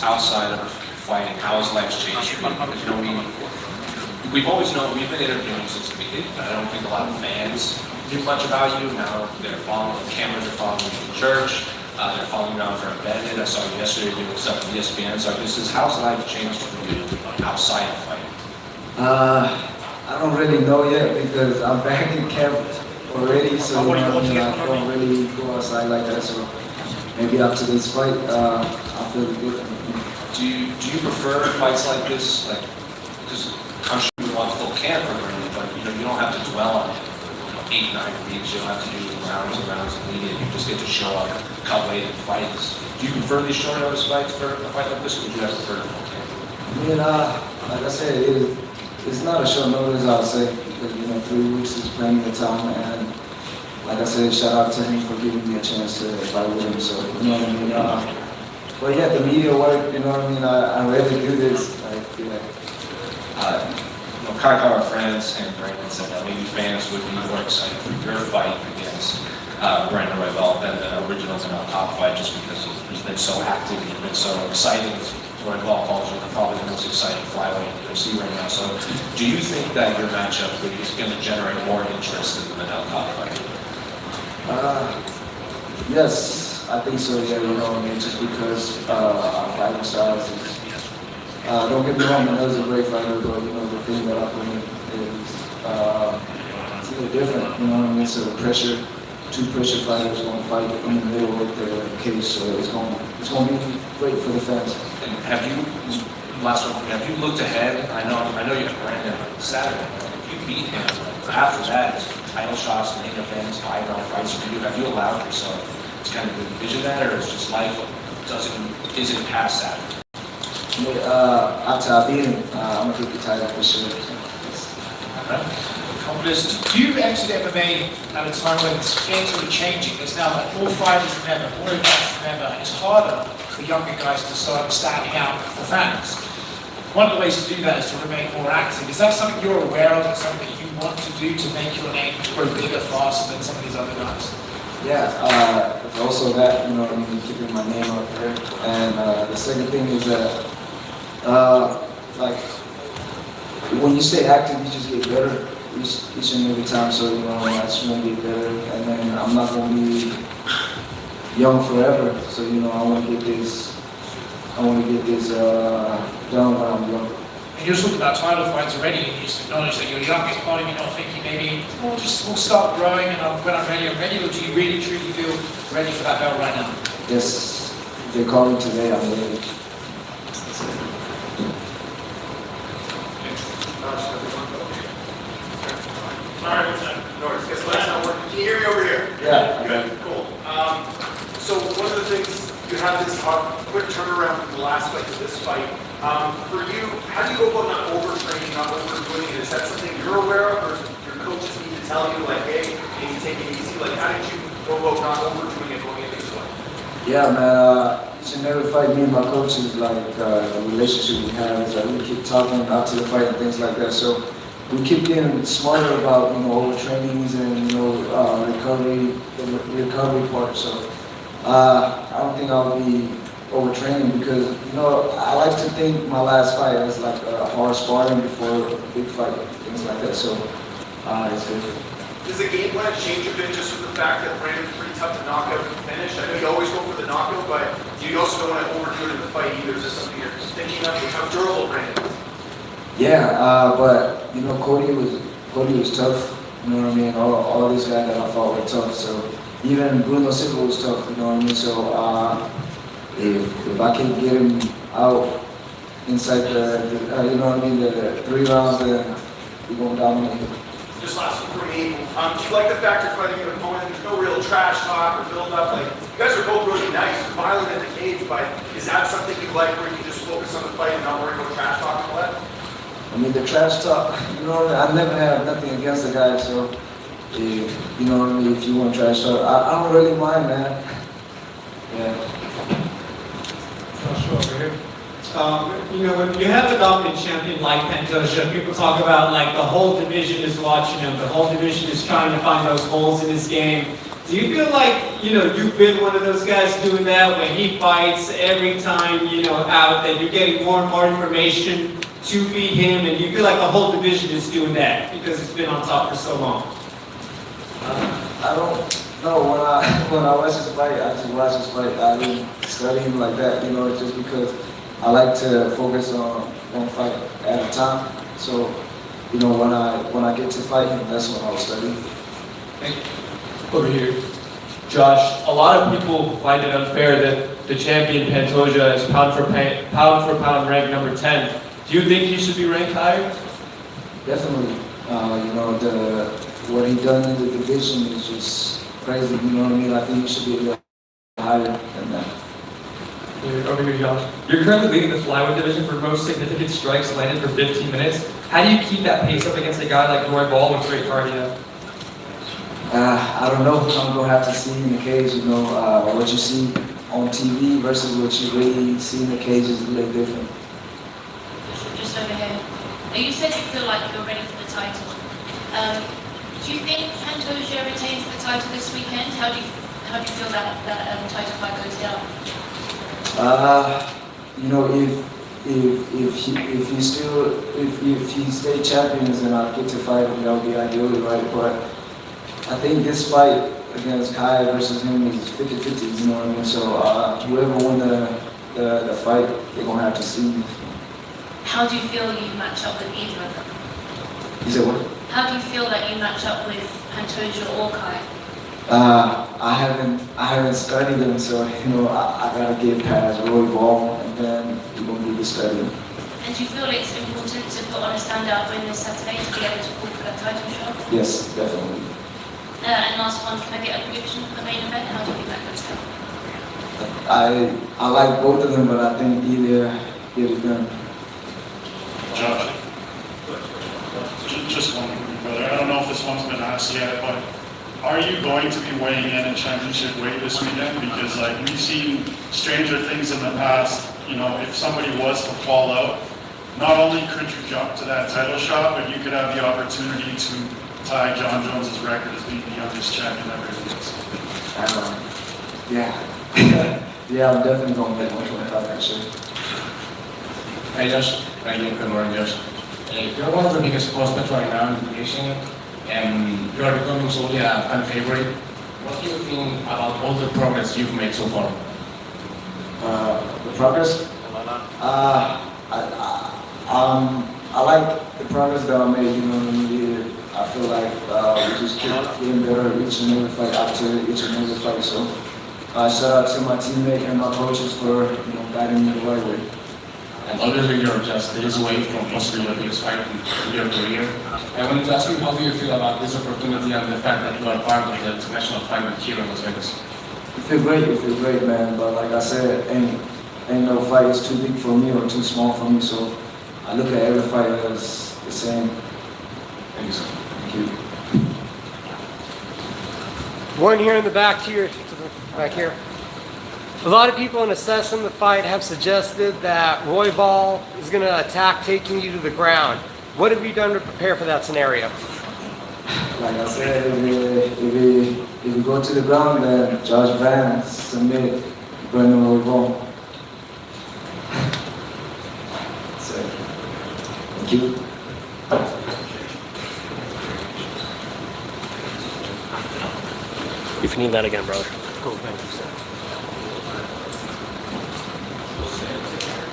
outside of fighting, how has life changed for you? Because, you know, we've always known, we've been interviewing since the beginning, but I don't think a lot of fans knew much about you. Now they're following, cameras are following you from church, they're following you around for embedded. I saw you yesterday doing stuff with ESPN. So this is, how's life changed for you outside of fighting? I don't really know yet because I'm back in camp already, so I don't really go outside like that. So maybe after this fight, I'll feel good. Do you prefer fights like this? Like, because I'm sure you want full camp or anything, but you know you don't have to dwell on it. 8, 9 weeks. You don't have to do rounds and rounds of media. You just get to show up, cut weight, and fight. Do you prefer these short notice fights for a fight like this, or would you have preferred full camp? I mean, like I said, it's not a short notice, I would say, because, you know, 3 weeks is plenty of time, and like I said, shout out to him for giving me a chance to fight with him, so, you know what I mean, but yeah, the media work, you know what I mean, I rarely do this, like, You know, Kai, our friends, and Brandon said that maybe fans would be more excited for your fight against Brandon Royval than the original top fight, just because he's been so active, he's been so exciting. Royval calls you probably the most exciting flyweight in the UFC right now. So, do you think that your matchup is going to generate more interest than the top fight? Yes, I think so, yeah, you know, I mean, just because our fighting styles is, don't get me wrong, Manuel's a great fighter, but, you know, the thing that I put in is, it's a little different, you know what I mean, so the pressure, 2 pressure fighters going to fight in the middle of the cage, so it's going to be great for the fans. And have you, last one, have you looked ahead? I know you have Brandon Saturday, if you beat him, after that, title shots, main events, 5-round fights for you, have you allowed yourself to kind of envision that, or is just life isn't past that? After I beat him, I'm going to get the title for sure. Do you enter the MMA at a time when it's sort of changing? There's now like more fighters than ever, more events than ever, and it's harder for younger guys to start standing out for fans. One of the ways to do that is to remain more active. Is that something you're aware of, and something that you want to do to make your name grow bigger faster than some of these other guys? Yeah, also that, you know, I mean, keeping my name up there. And the second thing is that, like, when you stay active, you just get better each and every time. So, you know, I just want to get better. And then I'm not going to be young forever. So, you know, I want to get this done when I'm young. And you're talking about title fights already, and you just acknowledge that you're young. Is part of you not thinking maybe, we'll start growing, and when I'm ready, I'm ready? Or do you really truly feel ready for that belt right now? Yes, if they call me today, I'm ready. Alright, Norris, guess what? That's not working. Can you hear me over here? Yeah. Good, cool. So one of the things, you had this quick turnaround from the last fight to this fight. For you, how do you go about not overtraining, not overdoing it? Is that something you're aware of, or your coaches need to tell you, like, hey, maybe take it easy? Like, how did you go about not overdoing it going into this fight? Yeah, man, each and every fight, me and my coaches, like, the relationship we have is like we keep talking after the fight and things like that. So we keep getting smarter about, you know, overtrainings and, you know, the recovery part. So I don't think I'll be overtraining because, you know, I like to think my last fight was like a hard sparring before a big fight, things like that. So it's good. Does the game plan change a bit just with the fact that Brandon's pretty tough to knock out and finish? I know you always go for the knockout, but you also don't want to overdo it in the fight either. Is this something you're thinking of? How durable Brandon is? Yeah, but you know, Cody was tough. You know what I mean? All these guys that I fought were tough. So even Bruno Silva was tough. You know what I mean? So if I can get him out inside you know what I mean, the 3 rounds, then we're gonna dominate him. Just last one for me. Do you like the fact you're fighting an opponent? There's no real trash talk or build up. Like, you guys are both really nice, violent in the cage, but is that something you like where you can just focus on the fight and not worry about trash talk and all that? I mean, the trash talk, you know, I never have nothing against the guy, so, you know what I mean, if you want trash talk, I don't really mind, man. Yeah. Joshua over here. You know, when you have a dominant champion like Pantoja, people talk about like the whole division is watching him, the whole division is trying to find those holes in his game Do you feel like, you've been one of those guys doing that when he fights every time, out, that you're getting more and more information to beat him, and you feel like the whole division is doing that because it's been on top for so long? I don't know. When I watch this fight, I just watch this fight. I didn't study him like that, just because I like to focus on one fight at a time. So, when I get to fight him, that's when I'll study. Over here. Josh, a lot of people find it unfair that the champion Pantoja is pound for pound ranked number 10. Do you think he should be ranked higher? Definitely. What he done in the division is just crazy. You know what I mean? I think he should be a little higher than that. Over here, Josh. You're currently leading the flyweight division for most significant strikes landed for 15 minutes. How do you keep that pace up against a guy like Royval with great cardio? I don't know. I'm gonna have to see in the cage. What you see on TV versus what you really see in the cage is a little different. Just over here. Now you said you feel like you're ready for the title. Do you think Pantoja retains the title this weekend? How do you feel that title fight goes down? If he stay champions and I get to fight him, that would be ideally right. But I think this fight against Kai versus him is 50-50, you know what I mean? So whoever won the fight, they're gonna have to see. How do you feel you match up with either of them? You said what? How do you feel that you match up with Pantoja or Kai? I haven't studied them, so I gotta get past Royval and then we're gonna do the study. And do you feel it's important to put on a standout win this Saturday to be able to call for that title shot? Yes, definitely. And last one, can I get a prediction for the main event? How do you think that goes down? I like both of them, but I think either get it done. Josh, just one, brother. I don't know if this one's been asked yet, but are you going to be weighing in at championship weight this weekend? Because we've seen stranger things in the past. If somebody was to fall out, not only could you jump to that title shot, but you could have the opportunity to tie John Jones's record as being the youngest champion ever exists. Yeah, I'm definitely going to make 125 next year. Hey Josh, good morning Josh. You're one of the biggest prospects right now in the nation, and you are becoming slowly a fan favorite. What do you think about all the progress you've made so far? The progress? I like the progress that I made, I feel like we just keep getting better each and every fight after each and every fight. So shout out to my teammate and my coaches for guiding me the right way. And obviously you're just days away from possibly your biggest fight in your career. I wanted to ask you, how do you feel about this opportunity and the fact that you are part of the international fight here in Las Vegas? You feel great, man. But like I said, ain't no fight is too big for me or too small for me. So I look at every fight as the same. Thank you, sir. Thank you. One here in the back back here. A lot of people in assessing the fight have suggested that Royval is going to attack taking you to the ground. What have you done to prepare for that scenario? Like I said, if we go to the ground, then Josh Van submit Brandon Royval. So, thank you. If you need that again, brother. Cool, thank you, sir.